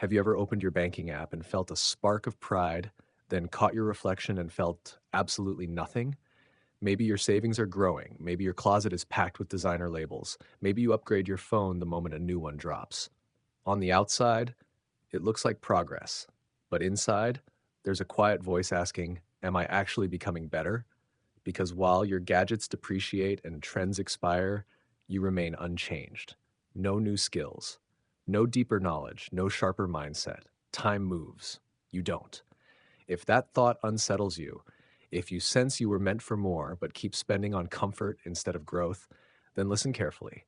Have you ever opened your banking app and felt a spark of pride, then caught your reflection and felt absolutely nothing? Maybe your savings are growing. Maybe your closet is packed with designer labels. Maybe you upgrade your phone the moment a new one drops. On the outside, it looks like progress. But inside, there's a quiet voice asking, am I actually becoming better? Because while your gadgets depreciate and trends expire, you remain unchanged. No new skills, no deeper knowledge, no sharper mindset. Time moves. You don't. If that thought unsettles you, if you sense you were meant for more but keep spending on comfort instead of growth, then listen carefully.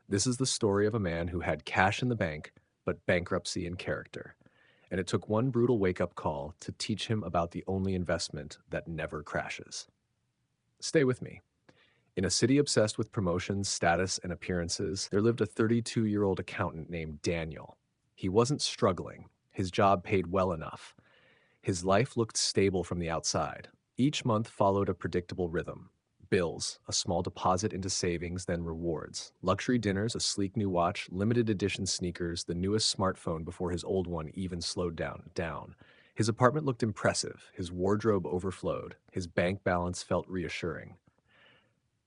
This is the story of a man who had cash in the bank, but bankruptcy in character. And it took one brutal wake up call to teach him about the only investment that never crashes. Stay with me. In a city obsessed with promotions, status, and appearances, there lived a 32-year-old accountant named Daniel. He wasn't struggling. His job paid well enough. His life looked stable from the outside. Each month followed a predictable rhythm. Bills, a small deposit into savings, then rewards. Luxury dinners, a sleek new watch, limited edition sneakers, the newest smartphone before his old one even slowed down. His apartment looked impressive. His wardrobe overflowed. His bank balance felt reassuring.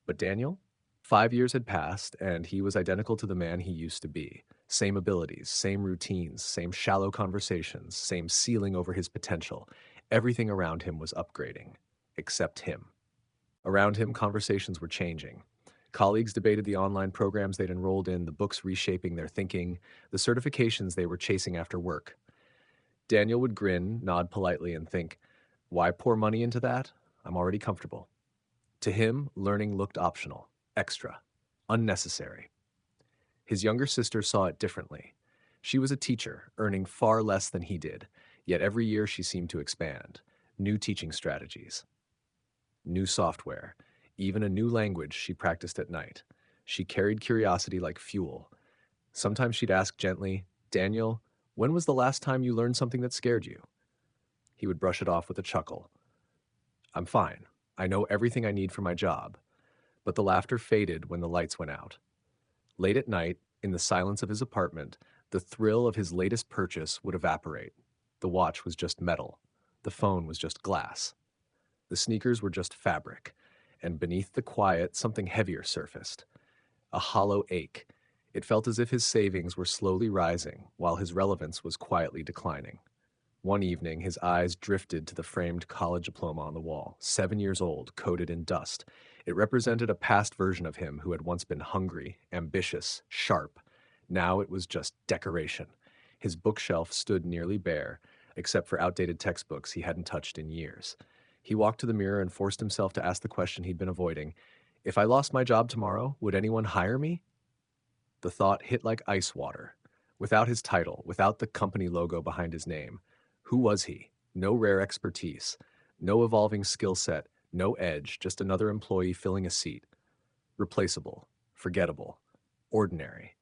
But Daniel? 5 years had passed, and he was identical to the man he used to be. Same abilities, same routines, same shallow conversations, same ceiling over his potential. Everything around him was upgrading, except him. Around him, conversations were changing. Colleagues debated the online programs they'd enrolled in, the books reshaping their thinking, the certifications they were chasing after work. Daniel would grin, nod politely, and think, why pour money into that? I'm already comfortable. To him, learning looked optional, extra, unnecessary. His younger sister saw it differently. She was a teacher, earning far less than he did, yet every year she seemed to expand. New teaching strategies, new software, even a new language she practiced at night. She carried curiosity like fuel. Sometimes she'd ask gently, Daniel, when was the last time you learned something that scared you? He would brush it off with a chuckle. I'm fine. I know everything I need for my job. But the laughter faded when the lights went out. Late at night, in the silence of his apartment, the thrill of his latest purchase would evaporate. The watch was just metal. The phone was just glass. The sneakers were just fabric. And beneath the quiet, something heavier surfaced. A hollow ache. It felt as if his savings were slowly rising, while his relevance was quietly declining. One evening, his eyes drifted to the framed college diploma on the wall, 7 years old, coated in dust. It represented a past version of him who had once been hungry, ambitious, sharp. Now it was just decoration. His bookshelf stood nearly bare, except for outdated textbooks he hadn't touched in years. He walked to the mirror and forced himself to ask the question he'd been avoiding. If I lost my job tomorrow, would anyone hire me? The thought hit like ice water. Without his title, without the company logo behind his name, who was he? No rare expertise, no evolving skill set, no edge, just another employee filling a seat. Replaceable, forgettable, ordinary.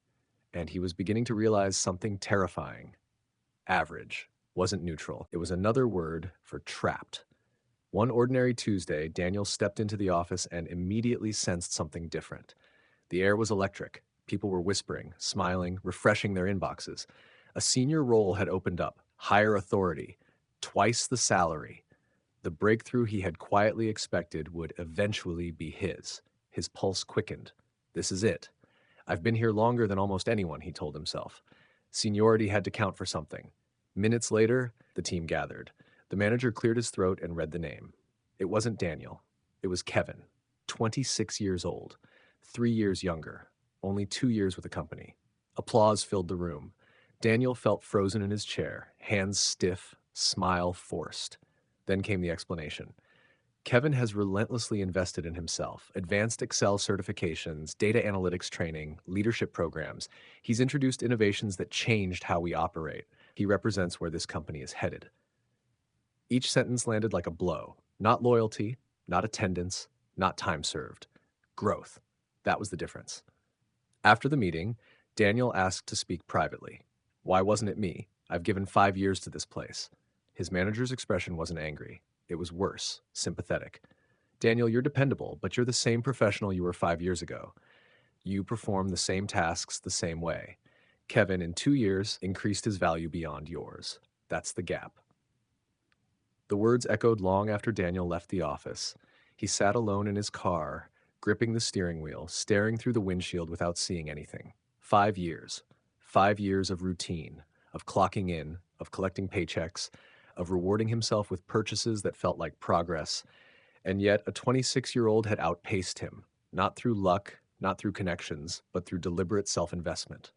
And he was beginning to realize something terrifying. Average wasn't neutral. It was another word for trapped. One ordinary Tuesday, Daniel stepped into the office and immediately sensed something different. The air was electric. People were whispering, smiling, refreshing their inboxes. A senior role had opened up, higher authority, twice the salary. The breakthrough he had quietly expected would eventually be his. His pulse quickened. This is it. I've been here longer than almost anyone, he told himself. Seniority had to count for something. Minutes later, the team gathered. The manager cleared his throat and read the name. It wasn't Daniel. It was Kevin, 26 years old, 3 years younger, only 2 years with the company. Applause filled the room. Daniel felt frozen in his chair, hands stiff, smile forced. Then came the explanation. Kevin has relentlessly invested in himself, advanced Excel certifications, data analytics training, leadership programs. He's introduced innovations that changed how we operate. He represents where this company is headed. Each sentence landed like a blow. Not loyalty, not attendance, not time served. Growth. That was the difference. After the meeting, Daniel asked to speak privately. Why wasn't it me? I've given 5 years to this place. His manager's expression wasn't angry. It was worse, sympathetic. Daniel, you're dependable, but you're the same professional you were 5 years ago. You perform the same tasks the same way. Kevin, in 2 years, increased his value beyond yours. That's the gap. The words echoed long after Daniel left the office. He sat alone in his car, gripping the steering wheel, staring through the windshield without seeing anything. 5 years. 5 years of routine, of clocking in, of collecting paychecks, of rewarding himself with purchases that felt like progress. And yet, a 26-year-old had outpaced him, not through luck, not through connections, but through deliberate self investment.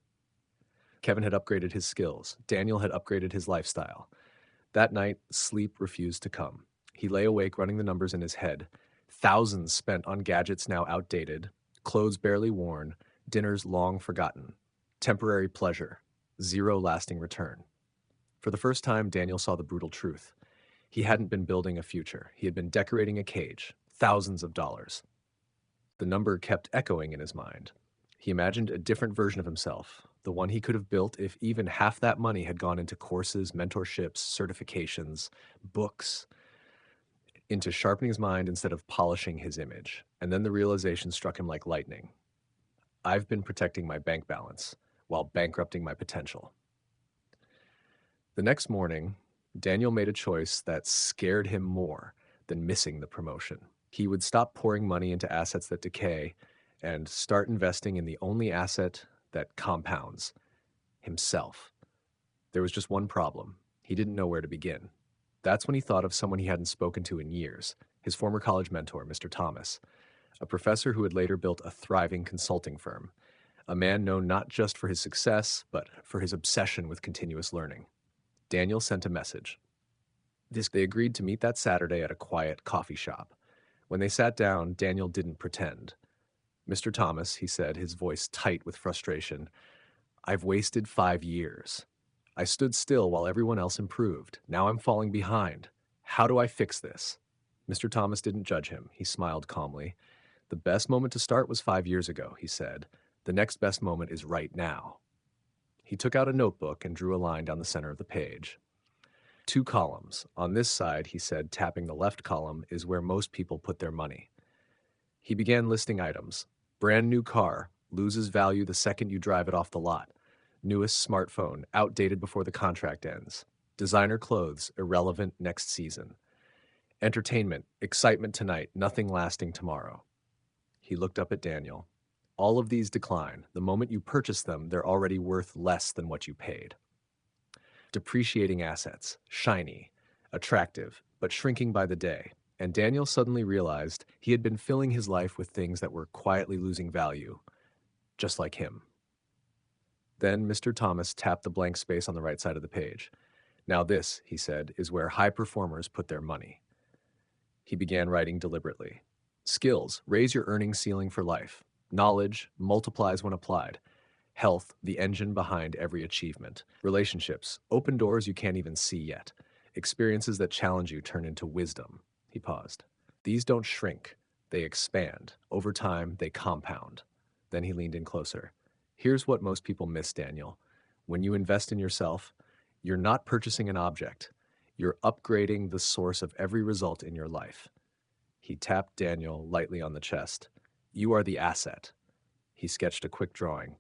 Kevin had upgraded his skills. Daniel had upgraded his lifestyle. That night, sleep refused to come. He lay awake running the numbers in his head. Thousands spent on gadgets now outdated, clothes barely worn, dinners long forgotten. Temporary pleasure, zero lasting return. For the first time, Daniel saw the brutal truth. He hadn't been building a future. He had been decorating a cage. Thousands of dollars. The number kept echoing in his mind. He imagined a different version of himself, the one he could have built if even half that money had gone into courses, mentorships, certifications, books, into sharpening his mind instead of polishing his image. And then the realization struck him like lightning. I've been protecting my bank balance while bankrupting my potential. The next morning, Daniel made a choice that scared him more than missing the promotion. He would stop pouring money into assets that decay and start investing in the only asset that compounds: himself. There was just one problem. He didn't know where to begin. That's when he thought of someone he hadn't spoken to in years, his former college mentor, Mr. Thomas, a professor who had later built a thriving consulting firm, a man known not just for his success, but for his obsession with continuous learning. Daniel sent a message. They agreed to meet that Saturday at a quiet coffee shop. When they sat down, Daniel didn't pretend. Mr. Thomas, he said, his voice tight with frustration, I've wasted 5 years. I stood still while everyone else improved. Now I'm falling behind. How do I fix this? Mr. Thomas didn't judge him. He smiled calmly. The best moment to start was 5 years ago, he said. The next best moment is right now. He took out a notebook and drew a line down the center of the page. 2 columns. On this side, he said, tapping the left column, is where most people put their money. He began listing items. Brand new car, loses value the second you drive it off the lot. Newest smartphone, outdated before the contract ends. Designer clothes, irrelevant next season. Entertainment, excitement tonight, nothing lasting tomorrow. He looked up at Daniel. All of these decline. The moment you purchase them, they're already worth less than what you paid. Depreciating assets, shiny, attractive, but shrinking by the day. And Daniel suddenly realized he had been filling his life with things that were quietly losing value, just like him. Then Mr. Thomas tapped the blank space on the right side of the page. Now this, he said, is where high performers put their money. He began writing deliberately. Skills, raise your earning ceiling for life. Knowledge, multiplies when applied. Health, the engine behind every achievement. Relationships, open doors you can't even see yet. Experiences that challenge you turn into wisdom. He paused. These don't shrink. They expand. Over time, they compound. Then he leaned in closer. Here's what most people miss, Daniel. When you invest in yourself, you're not purchasing an object. You're upgrading the source of every result in your life. He tapped Daniel lightly on the chest. You are the asset. He sketched a quick drawing.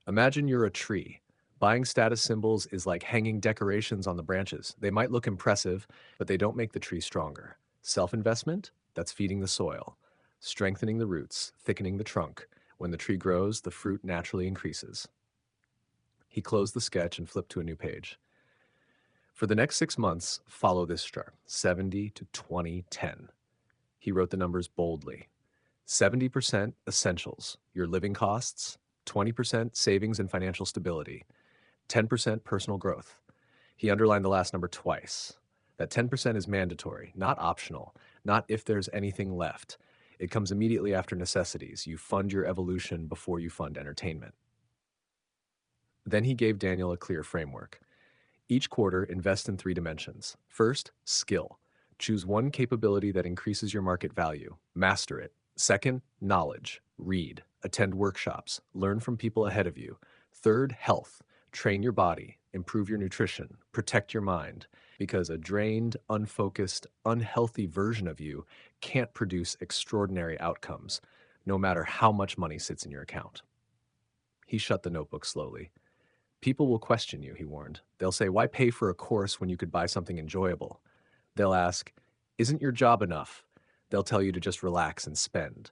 Imagine you're a tree. Buying status symbols is like hanging decorations on the branches. They might look impressive, but they don't make the tree stronger. Self-investment? That's feeding the soil, strengthening the roots, thickening the trunk. When the tree grows, the fruit naturally increases. He closed the sketch and flipped to a new page. For the next 6 months, follow this chart, 70 to 20, 10. He wrote the numbers boldly. 70% essentials, your living costs, 20% savings and financial stability, 10% personal growth. He underlined the last number twice. That 10% is mandatory, not optional, not if there's anything left. It comes immediately after necessities. You fund your evolution before you fund entertainment. Then he gave Daniel a clear framework. Each quarter, invest in 3 dimensions. First, skill. Choose one capability that increases your market value. Master it. Second, knowledge. Read. Attend workshops. Learn from people ahead of you. Third, health. Train your body. Improve your nutrition. Protect your mind. Because a drained, unfocused, unhealthy version of you can't produce extraordinary outcomes, no matter how much money sits in your account. He shut the notebook slowly. People will question you, he warned. They'll say, why pay for a course when you could buy something enjoyable? They'll ask, isn't your job enough? They'll tell you to just relax and spend.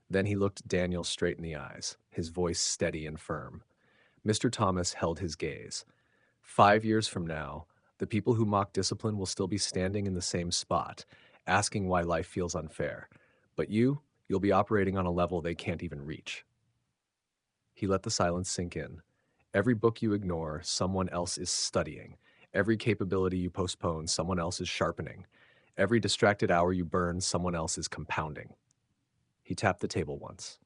Then he looked Daniel straight in the eyes, his voice steady and firm. Mr. Thomas held his gaze. 5 years from now, the people who mock discipline will still be standing in the same spot, asking why life feels unfair. But you'll be operating on a level they can't even reach. He let the silence sink in. Every book you ignore, someone else is studying. Every capability you postpone, someone else is sharpening. Every distracted hour you burn, someone else is compounding. He tapped the table once.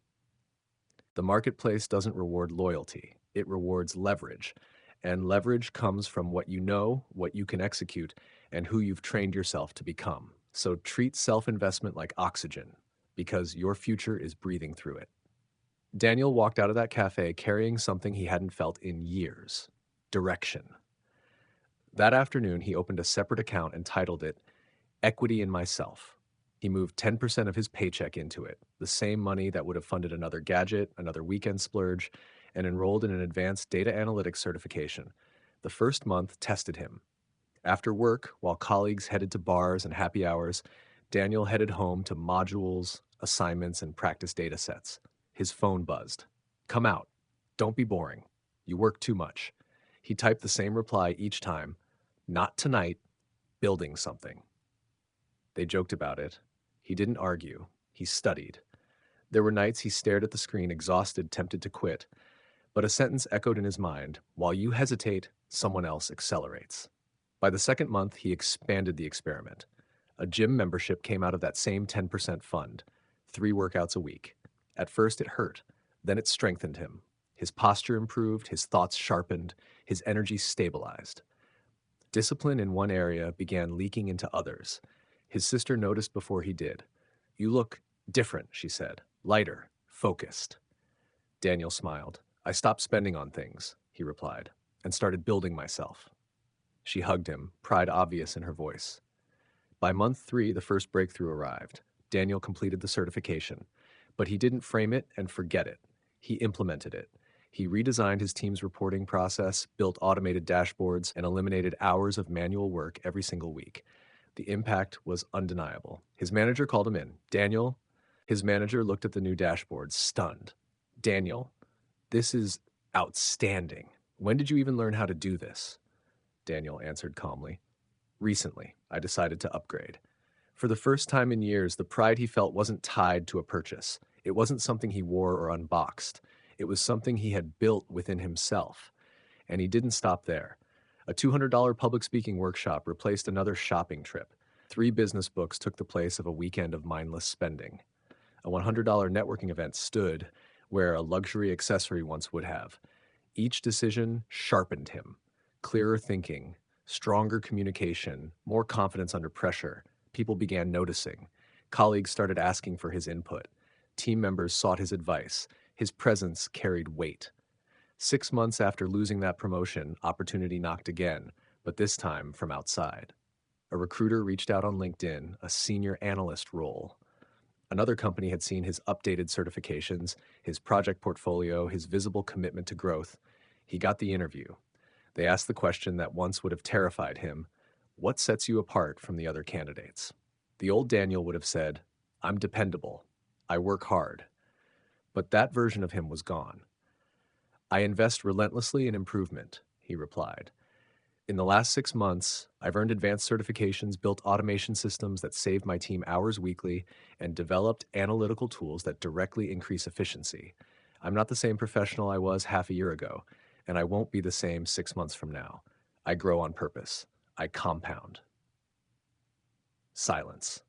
The marketplace doesn't reward loyalty, it rewards leverage. And leverage comes from what you know, what you can execute, and who you've trained yourself to become. So treat self investment like oxygen, because your future is breathing through it. Daniel walked out of that cafe carrying something he hadn't felt in years: direction. That afternoon, he opened a separate account and titled it Equity in Myself. He moved 10% of his paycheck into it, the same money that would have funded another gadget, another weekend splurge, and enrolled in an advanced data analytics certification. The first month tested him. After work, while colleagues headed to bars and happy hours, Daniel headed home to modules, assignments, and practice data sets. His phone buzzed. Come out. Don't be boring. You work too much. He typed the same reply each time. Not tonight. Building something. They joked about it. He didn't argue. He studied. There were nights he stared at the screen, exhausted, tempted to quit. But a sentence echoed in his mind. While you hesitate, someone else accelerates. By the second month, he expanded the experiment. A gym membership came out of that same 10% fund. 3 workouts a week. At first, it hurt. Then it strengthened him. His posture improved, his thoughts sharpened, his energy stabilized. Discipline in one area began leaking into others. His sister noticed before he did. You look different, she said. Lighter, focused. Daniel smiled. I stopped spending on things, he replied, and started building myself. She hugged him, pride obvious in her voice. By month 3, the first breakthrough arrived. Daniel completed the certification, but he didn't frame it and forget it. He implemented it. He redesigned his team's reporting process, built automated dashboards, and eliminated hours of manual work every single week. The impact was undeniable. His manager called him in. Daniel, his manager looked at the new dashboard, stunned. Daniel, this is outstanding. When did you even learn how to do this? Daniel answered calmly. Recently, I decided to upgrade. For the first time in years, the pride he felt wasn't tied to a purchase. It wasn't something he wore or unboxed. It was something he had built within himself. And he didn't stop there. A $200 public speaking workshop replaced another shopping trip. 3 business books took the place of a weekend of mindless spending. A $100 networking event stood where a luxury accessory once would have. Each decision sharpened him. Clearer thinking, stronger communication, more confidence under pressure. People began noticing. Colleagues started asking for his input. Team members sought his advice. His presence carried weight. 6 months after losing that promotion, opportunity knocked again, but this time from outside. A recruiter reached out on LinkedIn, a senior analyst role. Another company had seen his updated certifications, his project portfolio, his visible commitment to growth. He got the interview. They asked the question that once would have terrified him: what sets you apart from the other candidates? The old Daniel would have said, I'm dependable. I work hard. But that version of him was gone. I invest relentlessly in improvement, he replied. In the last 6 months, I've earned advanced certifications, built automation systems that save my team hours weekly, and developed analytical tools that directly increase efficiency. I'm not the same professional I was half a year ago, and I won't be the same 6 months from now. I grow on purpose. I compound. Silence.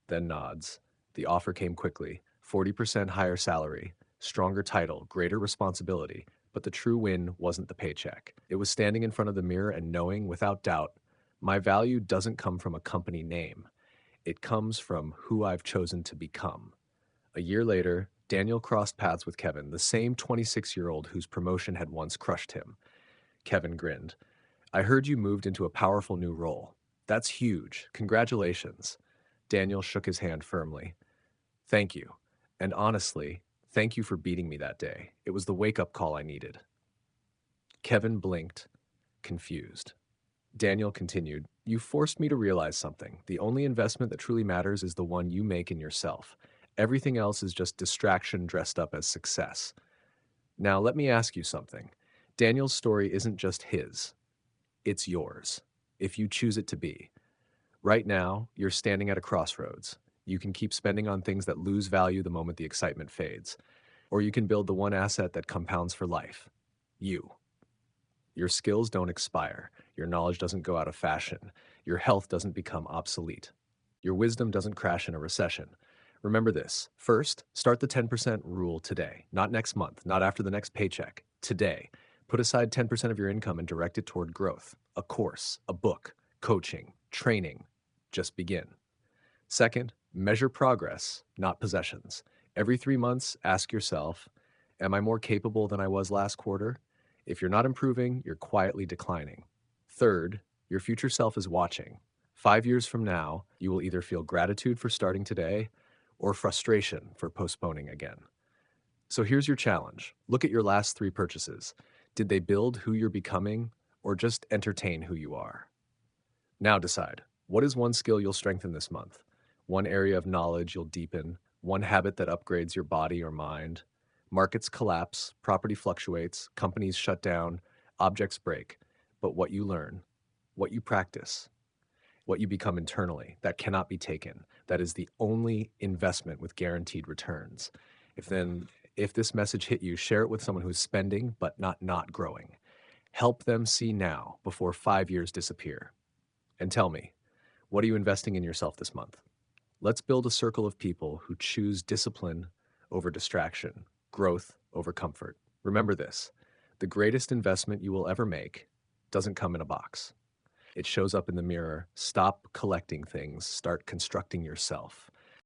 Then nods. The offer came quickly. 40% higher salary, stronger title, greater responsibility. But the true win wasn't the paycheck. It was standing in front of the mirror and knowing, without doubt, my value doesn't come from a company name. It comes from who I've chosen to become. A year later, Daniel crossed paths with Kevin, the same 26-year-old whose promotion had once crushed him. Kevin grinned. I heard you moved into a powerful new role. That's huge. Congratulations. Daniel shook his hand firmly. Thank you. And honestly, thank you for beating me that day. It was the wake-up call I needed. Kevin blinked, confused. Daniel continued, "You forced me to realize something. The only investment that truly matters is the one you make in yourself. Everything else is just distraction dressed up as success." Now, let me ask you something. Daniel's story isn't just his, it's yours, if you choose it to be. Right now, you're standing at a crossroads. You can keep spending on things that lose value the moment the excitement fades, or you can build the one asset that compounds for life: you. Your skills don't expire. Your knowledge doesn't go out of fashion. Your health doesn't become obsolete. Your wisdom doesn't crash in a recession. Remember this. First, start the 10% rule today, not next month, not after the next paycheck. Today. Put aside 10% of your income and direct it toward growth, a course, a book, coaching, training. Just begin. Second, measure progress, not possessions. Every 3 months, ask yourself, am I more capable than I was last quarter? If you're not improving, you're quietly declining. Third, your future self is watching. 5 years from now, you will either feel gratitude for starting today or frustration for postponing again. So here's your challenge. Look at your last 3 purchases. Did they build who you're becoming or just entertain who you are? Now decide, what is one skill you'll strengthen this month? One area of knowledge you'll deepen? One habit that upgrades your body or mind? Markets collapse, property fluctuates, companies shut down, objects break. But what you learn, what you practice, what you become internally, that cannot be taken. That is the only investment with guaranteed returns. If this message hit you, share it with someone who's spending but not growing. Help them see now before 5 years disappear. And tell me, what are you investing in yourself this month? Let's build a circle of people who choose discipline over distraction, growth over comfort. Remember this: the greatest investment you will ever make doesn't come in a box. It shows up in the mirror. Stop collecting things, start constructing yourself.